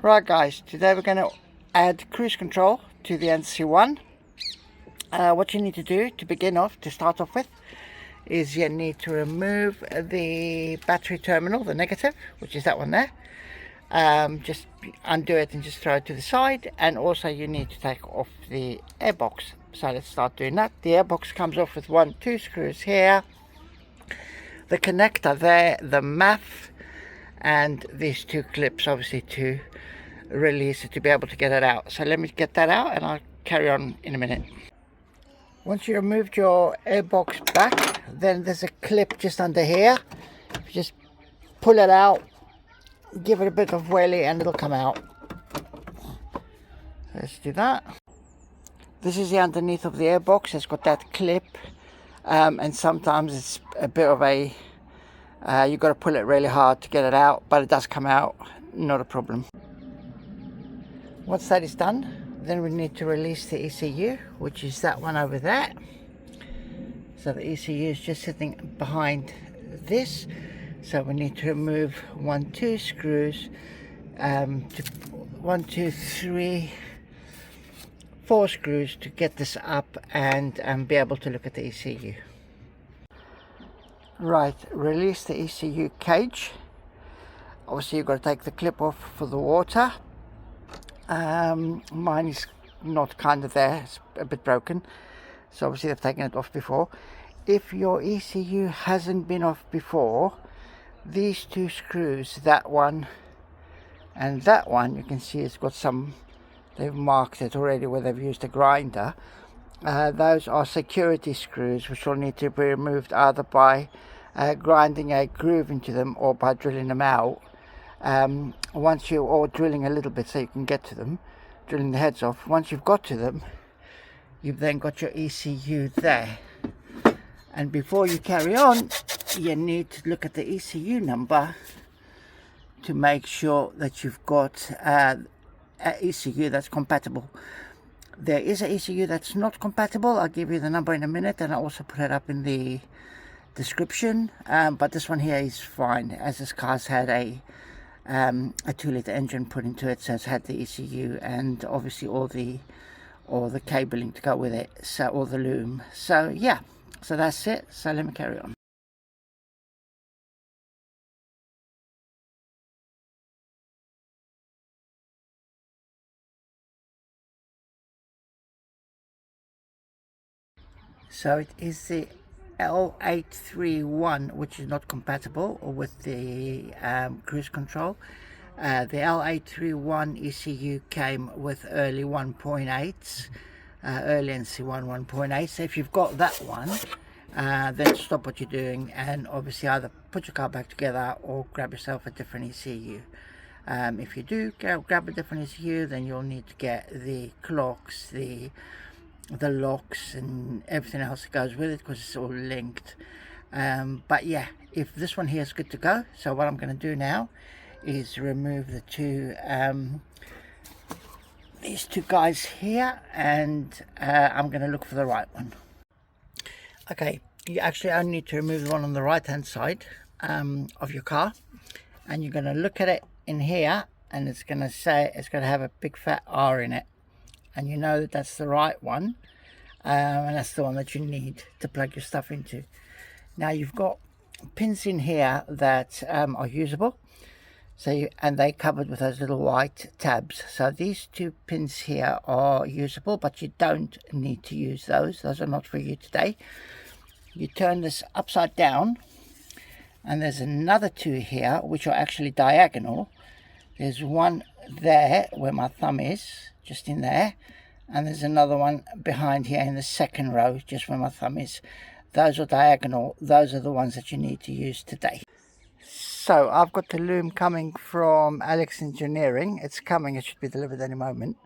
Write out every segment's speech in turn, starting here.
Right guys, today we're going to add cruise control to the NC1. What you need to do to begin off, to start off with, is you need to remove the battery terminal, the negative, which is that one there. Just undo it and just throw it to the side, and also you need to take off the airbox. So let's start doing that. The airbox comes off with 2 screws here, the connector there, the MAF, and these 2 clips obviously to release it, to be able to get it out. So let me get that out and I'll carry on in a minute. Once you removed your airbox back, then there's a clip just under here. You just pull it out, give it a bit of wheelie, and it'll come out. Let's do that. This is the underneath of the airbox. It's got that clip, and sometimes it's a bit of a you've got to pull it really hard to get it out, but it does come out, not a problem. Once that is done, then we need to release the ECU, which is that one over there. So the ECU is just sitting behind this. So we need to remove 2 screws, 1, 2, 3, 4 screws to get this up and be able to look at the ECU. Right, release the ECU cage. Obviously you've got to take the clip off for the water. Mine is not kind of there, it's a bit broken, so obviously they've taken it off before. If your ECU hasn't been off before, these 2 screws, that one and that one, you can see it's got some, they've marked it already where they've used a grinder. Those are security screws which will need to be removed either by grinding a groove into them or by drilling them out. Once you, or drilling a little bit so you can get to them, drilling the heads off. Once you've got to them, you've then got your ECU there. And before you carry on, you need to look at the ECU number to make sure that you've got an ECU that's compatible. There is an ECU that's not compatible. I'll give you the number in a minute, and I'll also put it up in the description. But this one here is fine, as this car's had a 2-litre engine put into it, so it's had the ECU and obviously all the cabling to go with it, so all the loom. So yeah, so that's it. So let me carry on. So it is the L831 which is not compatible with the cruise control. The L831 ECU came with early 1.8s, early NC1 1.8. So if you've got that one, then stop what you're doing and obviously either put your car back together or grab yourself a different ECU. If you do grab a different ECU, then you'll need to get the clocks, the locks and everything else that goes with it, because it's all linked. But yeah, if this one here is good to go, so what I'm going to do now is remove the 2 these 2 guys here, and I'm going to look for the right one. Okay, you actually only need to remove the one on the right hand side of your car, and you're going to look at it in here, and it's going to say, it's going to have a big fat R in it, and you know that that's the right one, and that's the one that you need to plug your stuff into. Now you've got pins in here that are usable, so and they covered with those little white tabs. So these 2 pins here are usable, but you don't need to use those. Those are not for you today. You turn this upside down, and there's another 2 here which are actually diagonal. There's one there where my thumb is, just in there, and there's another one behind here in the 2nd row, just where my thumb is. Those are diagonal. Those are the ones that you need to use today. So I've got the loom coming from Alex Engineering. It's coming, it should be delivered any moment.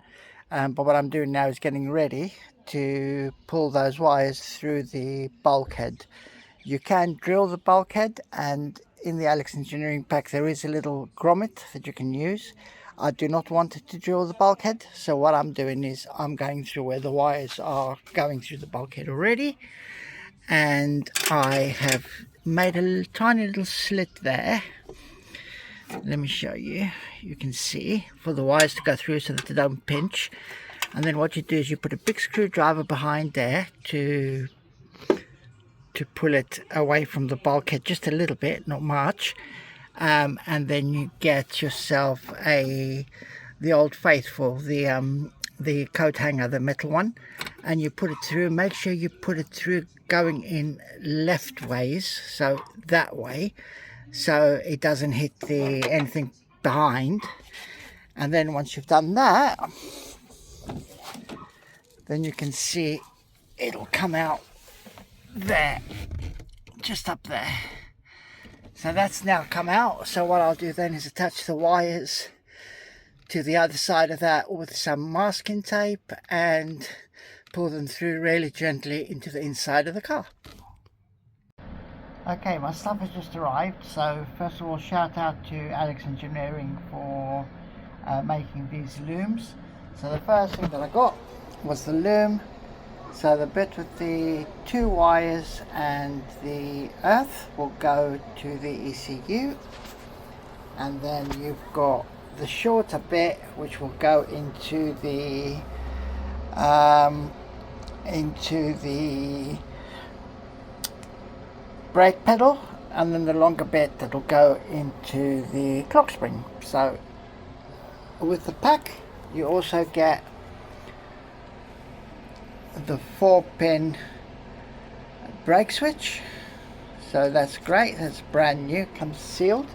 But what I'm doing now is getting ready to pull those wires through the bulkhead. You can drill the bulkhead, and in the Alex Engineering pack there is a little grommet that you can use. I do not want to drill the bulkhead, so what I'm doing is I'm going through where the wires are going through the bulkhead already, and I have made a tiny little slit there let me show you. You can see for the wires to go through so that they don't pinch. And then what you do is you put a big screwdriver behind there to pull it away from the bulkhead just a little bit, not much. And then you get yourself the old faithful, the coat hanger, the metal one, and you put it through. Make sure you put it through going in left ways, so that way, so it doesn't hit anything behind. And then once you've done that, then you can see it'll come out there, just up there. So that's now come out. So what I'll do then is attach the wires to the other side of that with some masking tape and pull them through really gently into the inside of the car. Okay, my stuff has just arrived. So first of all, shout out to Alex Engineering for making these looms. So the first thing that I got was the loom. So the bit with the 2 wires and the earth will go to the ECU, and then you've got the shorter bit which will go into the brake pedal, and then the longer bit that will go into the clock spring. So with the pack you also get the 4-pin brake switch, so that's great. That's brand new, comes sealed.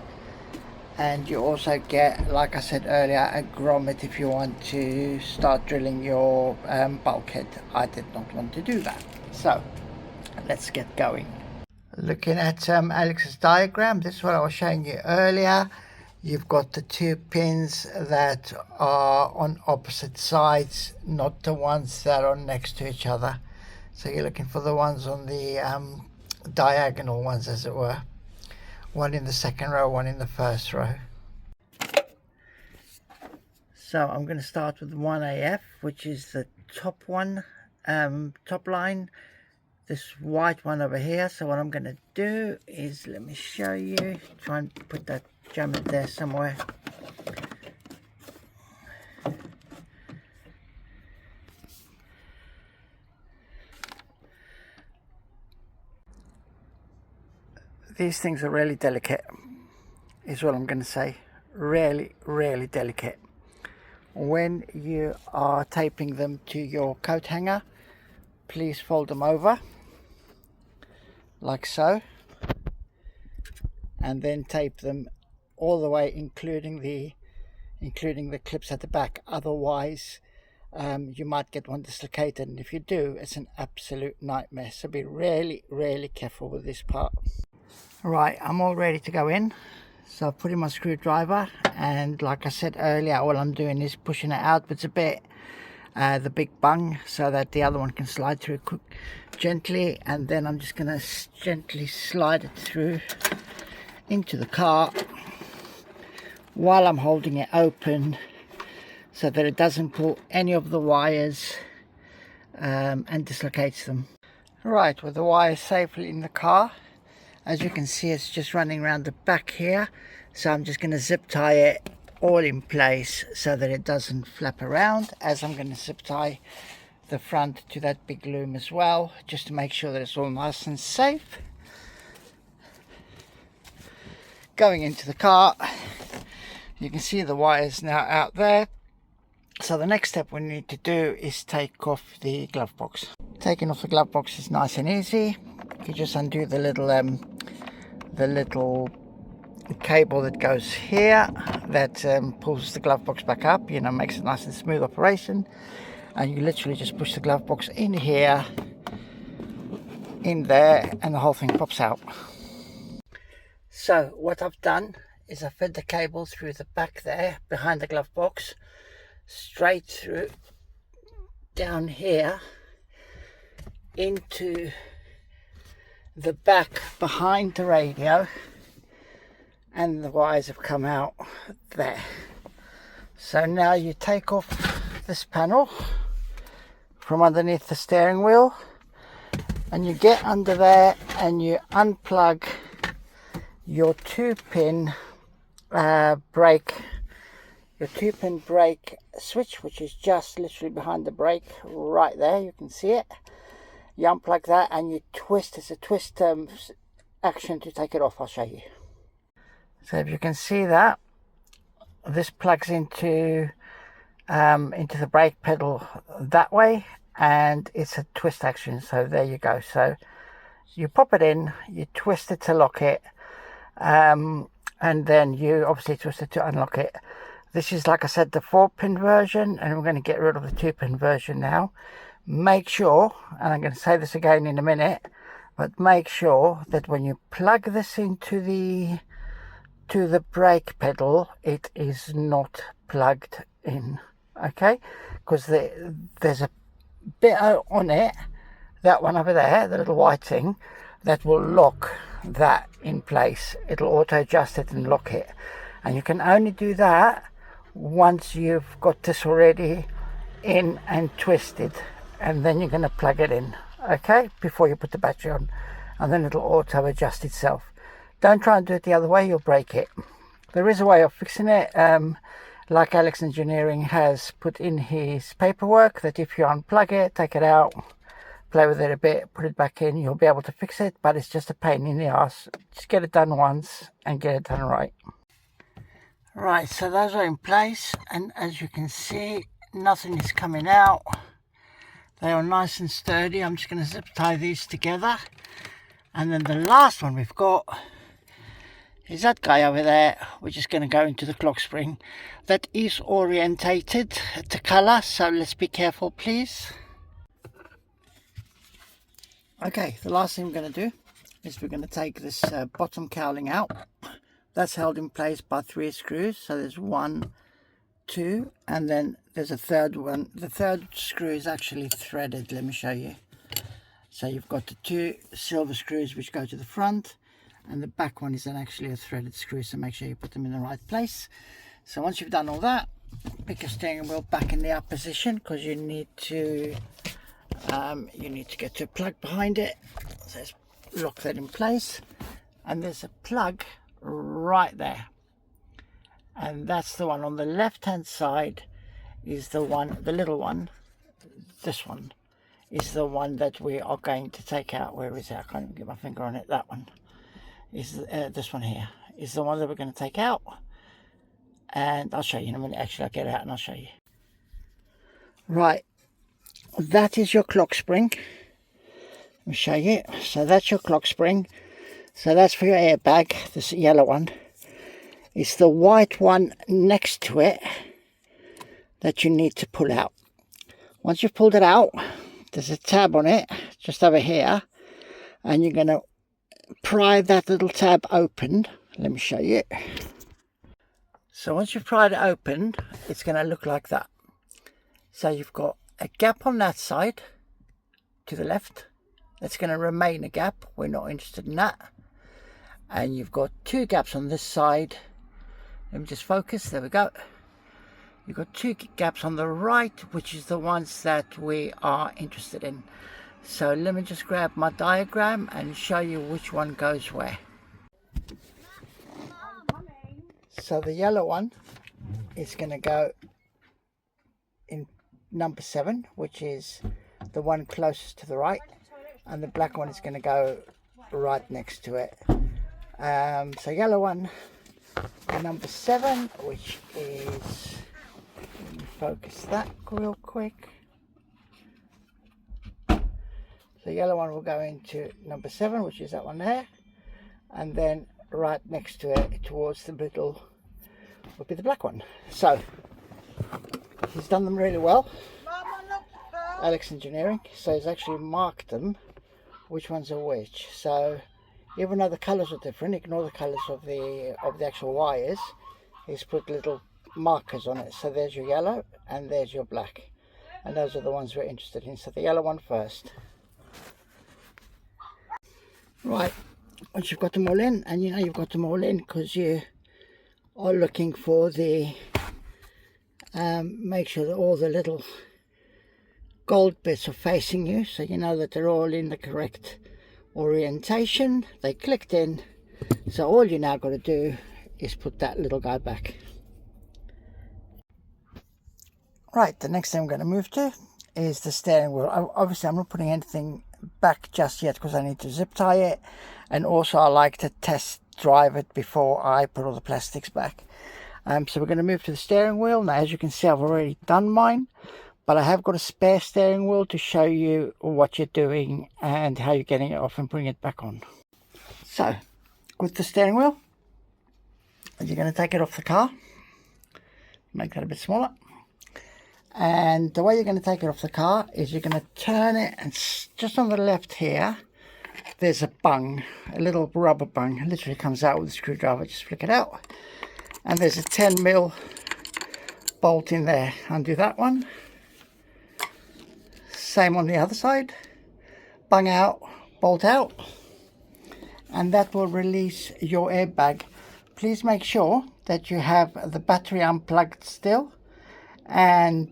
And you also get, like I said earlier, a grommet if you want to start drilling your bulkhead. I did not want to do that, so let's get going. Looking at Alex's diagram, this is what I was showing you earlier. You've got the 2 pins that are on opposite sides, not the ones that are next to each other. So you're looking for the ones on the diagonal ones, as it were. One in the second row, one in the first row. So I'm going to start with 1AF, which is the top one, top line. This white one over here. So what I'm going to do is, let me show you, try and put that jam in there somewhere. These things are really delicate, is what I'm going to say. Really, really delicate. When you are taping them to your coat hanger, please fold them over like so, and then tape them all the way, including the clips at the back. Otherwise you might get one dislocated, and if you do, it's an absolute nightmare. So be really, really careful with this part. Right, I'm all ready to go in. So I've put in my screwdriver, and like I said earlier, all I'm doing is pushing it outwards a bit, the big bung, so that the other one can slide through gently. And then I'm just going to gently slide it through into the car while I'm holding it open, so that it doesn't pull any of the wires and dislocates them. Right, with the wires safely in the car, as you can see, it's just running around the back here. So I'm just going to zip tie it all in place so that it doesn't flap around, as I'm going to zip tie the front to that big loom as well, just to make sure that it's all nice and safe. Going into the car, you can see the wires now out there. So the next step we need to do is take off the glove box. Taking off the glove box is nice and easy. You just undo the little cable that goes here, that pulls the glove box back up, you know, makes it nice and smooth operation. And you literally just push the glove box in here, in there, and the whole thing pops out. So what I've done is I fed the cable through the back there, behind the glove box, straight through down here into the back behind the radio, and the wires have come out there. So now you take off this panel from underneath the steering wheel, and you get under there and you unplug your 2-pin brake, your 2-pin brake switch, which is just literally behind the brake right there. You can see it. You unplug that and you twist. It's a twist action to take it off. I'll show you. So if you can see that, this plugs into the brake pedal that way, and it's a twist action. So there you go. So you pop it in, you twist it to lock it, and then you obviously twist it to unlock it. This is, like I said, the 4-pin version, and we're going to get rid of the 2-pin version now. Make sure, and I'm going to say this again in a minute, but make sure that when you plug this into the brake pedal, it is not plugged in, okay? Because there's a bit on it, that one over there, the little white thing, that will lock that in place. It'll auto adjust it and lock it, and you can only do that once you've got this already in and twisted, and then you're going to plug it in, okay, before you put the battery on, and then it'll auto adjust itself. Don't try and do it the other way, you'll break it. There is a way of fixing it, like Alex Engineering has put in his paperwork, that if you unplug it, take it out, play with it a bit, put it back in, you'll be able to fix it, but it's just a pain in the ass. Just get it done once and get it done right. Right, so those are in place, and as you can see, nothing is coming out. They are nice and sturdy. I'm just going to zip tie these together, and then the last one we've got is that guy over there, which is going to go into the clock spring. That is orientated to colour, so let's be careful, please. Okay, the last thing we're going to do is we're going to take this bottom cowling out. That's held in place by 3 screws. So there's 1, 2, and then there's a third one. The third screw is actually threaded. Let me show you. So you've got the 2 silver screws which go to the front, and the back one is then actually a threaded screw, so make sure you put them in the right place. So once you've done all that, pick your steering wheel back in the up position, because you need to get to a plug behind it. So let's lock that in place, and there's a plug right there, and that's the one on the left hand side. Is the one, the little one, this one is the one that we are going to take out. Where is it? I can't even get my finger on it. That one is this one here is the one that we're going to take out, and I'll show you in a minute. Actually, I'll get it out and I'll show you. Right, that is your clock spring. Let me show you. So that's your clock spring. So that's for your airbag, this yellow one. It's the white one next to it that you need to pull out. Once you've pulled it out, there's a tab on it just over here, and you're going to pry that little tab open. Let me show you. So once you've pried it open, it's going to look like that. So you've got a gap on that side to the left. That's going to remain a gap. We're not interested in that. And you've got 2 gaps on this side. Let me just focus. There we go. You've got 2 gaps on the right, which is the ones that we are interested in. So let me just grab my diagram and show you which one goes where. So the yellow one is going to go in number 7, which is the one closest to the right, and the black one is going to go right next to it. So yellow one, number 7, which is, let me focus that real quick. So yellow one will go into number 7, which is that one there, and then right next to it towards the middle will be the black one. So he's done them really well, Alex Engineering. So he's actually marked them which ones are which. So even though the colours are different, ignore the colours of the actual wires. He's put little markers on it. So there's your yellow and there's your black, and those are the ones we're interested in. So the yellow one first. Right, once you've got them all in, and you know you've got them all in because you are looking for the make sure that all the little gold bits are facing you, so you know that they're all in the correct orientation. They clicked in, so all you now got to do is put that little guy back. Right, the next thing I'm going to move to is the steering wheel. Obviously I'm not putting anything back just yet because I need to zip tie it, and also I like to test drive it before I put all the plastics back. So we're going to move to the steering wheel. Now as you can see, I've already done mine, but I have got a spare steering wheel to show you what you're doing and how you're getting it off and putting it back on. So with the steering wheel, you're going to take it off the car, make that a bit smaller. And the way you're going to take it off the car is you're going to turn it, and just on the left here there's a bung, a little rubber bung. It literally comes out with a screwdriver. Just flick it out, and there's a 10mm bolt in there. Undo that one. Same on the other side. Bung out, bolt out, and that will release your airbag. Please make sure that you have the battery unplugged still, and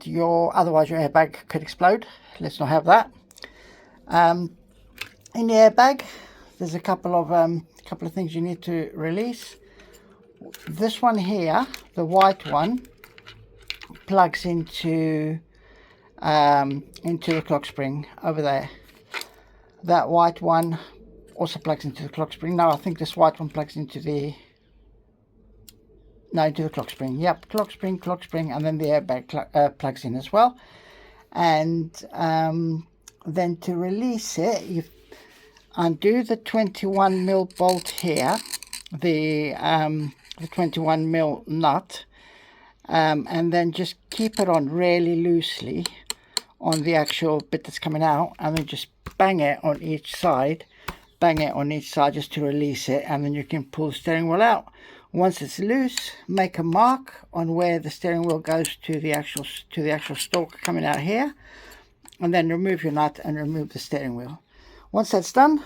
otherwise your airbag could explode. Let's not have that. In the airbag there's a couple of things you need to release. This one here, the white one, plugs into the clock spring over there. That white one also plugs into the clock spring. No, I think this white one plugs into the clock spring. Yep, clock spring, and then the airbag plugs in as well. And then to release it, you undo the 21mm bolt here, the 21mm nut, and then just keep it on really loosely on the actual bit that's coming out, and then just bang it on each side just to release it, and then you can pull the steering wheel out. Once it's loose, make a mark on where the steering wheel goes to the actual stalk coming out here, and then remove your nut and remove the steering wheel. Once that's done,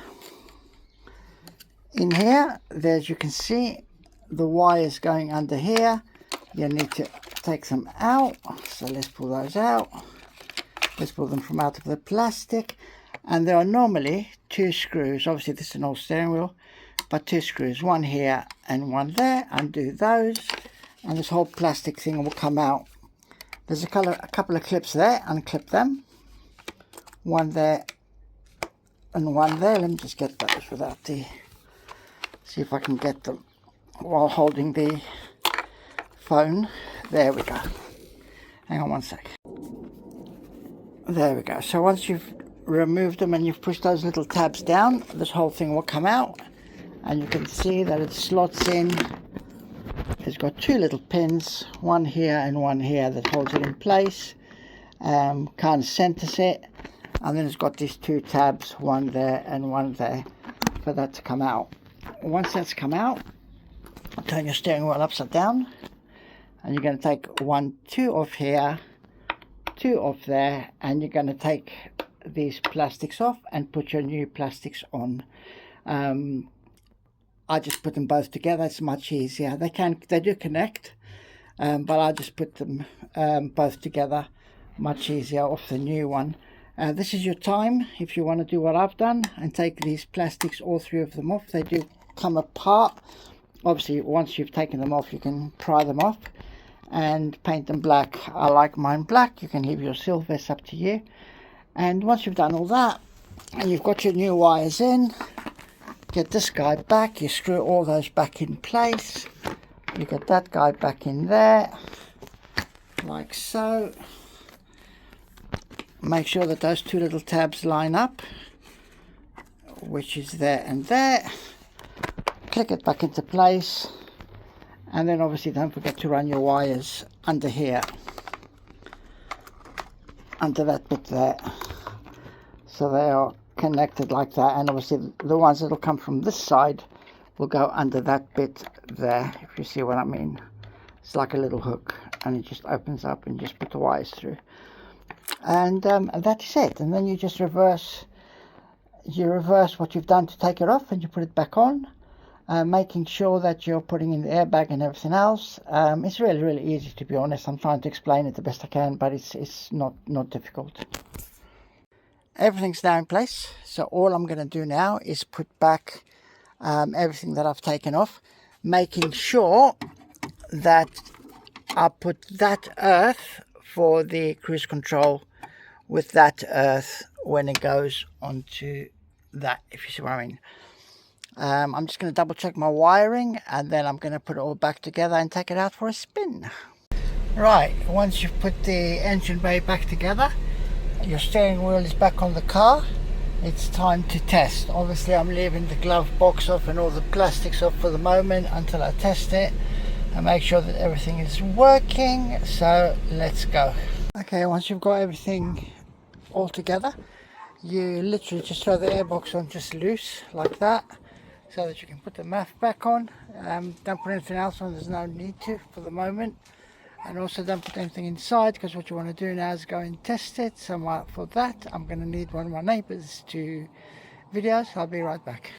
in here, as you can see, the wires going under here. You need to take them out, so let's pull those out. Let's pull them from out of the plastic, and there are normally 2 screws. Obviously this is an old steering wheel, but 2 screws, one here and one there. Undo those, and this whole plastic thing will come out. There's a couple of clips there, unclip them, one there and one there. Let me just get those without see if I can get them while holding the phone. There we go. Hang on one sec. There we go. So once you've removed them and you've pushed those little tabs down, this whole thing will come out, and you can see that it slots in. It's got 2 little pins, one here and one here, that holds it in place, kind of centers it, and then it's got these 2 tabs, one there and one there, for that to come out. Once that's come out, turn your steering wheel upside down, and you're going to take 2 off here, 2 off there, and you're going to take these plastics off and put your new plastics on. I just put them both together. It's much easier. They do connect, but I just put them both together, much easier off the new one. This is your time if you want to do what I've done and take these plastics, all 3 of them off. They do come apart. Obviously once you've taken them off, you can pry them off and paint them black. I like mine black. You can leave your silver, it's up to you. And once you've done all that and you've got your new wires in, get this guy back. You screw all those back in place. You get that guy back in there, like so. Make sure that those 2 little tabs line up, which is there and there. Click it back into place, and then obviously don't forget to run your wires under here, under that bit there, so they are connected like that. And obviously the ones that will come from this side will go under that bit there, if you see what I mean. It's like a little hook, and it just opens up and just put the wires through, and that is it. And then you just reverse what you've done to take it off, and you put it back on, making sure that you're putting in the airbag and everything else. It's really easy, to be honest. I'm trying to explain it the best I can, but it's not difficult. Everything's now in place, so all I'm going to do now is put back everything that I've taken off. making sure that I put that earth for the cruise control with that earth when it goes onto that, if you see what I mean. I'm just going to double check my wiring, and then I'm going to put it all back together and take it out for a spin. Right, once you've put the engine bay back together, your steering wheel is back on the car, it's time to test. Obviously I'm leaving the glove box off and all the plastics off for the moment until I test it and make sure that everything is working. So let's go. Okay, once you've got everything all together, you literally just throw the airbox on just loose like that, so that you can put the MAF back on. Don't put anything else on, there's no need to for the moment. And also don't put anything inside, because what you want to do now is go and test it. So for that, I'm going to need one of my neighbours to video, so I'll be right back.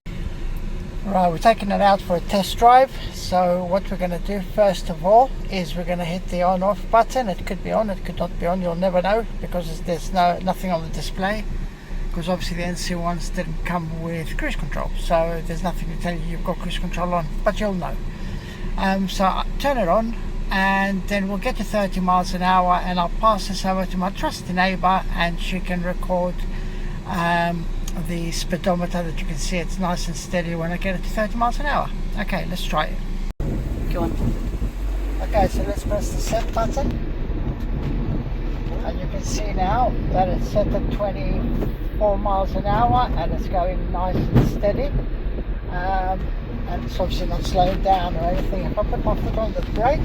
Right, we're taking it out for a test drive. So what we're going to do first of all is we're going to hit the on off button. It could be on, it could not be on, you'll never know, because there's nothing on the display, because obviously the NC1s didn't come with cruise control, so there's nothing to tell you you've got cruise control on, but you'll know. So I turn it on, and then we'll get to 30 miles an hour, and I'll pass this over to my trusty neighbour, and she can record the speedometer, that you can see it's nice and steady when I get it to 30 miles an hour. Okay, let's try it. Go on. Okay, so let's press the set button, and you can see now that it's set at 24 miles an hour and it's going nice and steady. And it's obviously not slowing down or anything. If I put my foot on the brake,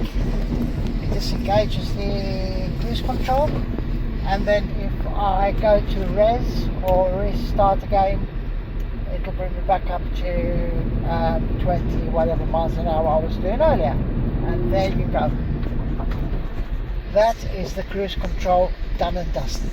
it disengages the cruise control, and then if I go to res or restart again, it'll bring me back up to 20 whatever miles an hour I was doing earlier. And there you go. That is the cruise control done and dusted.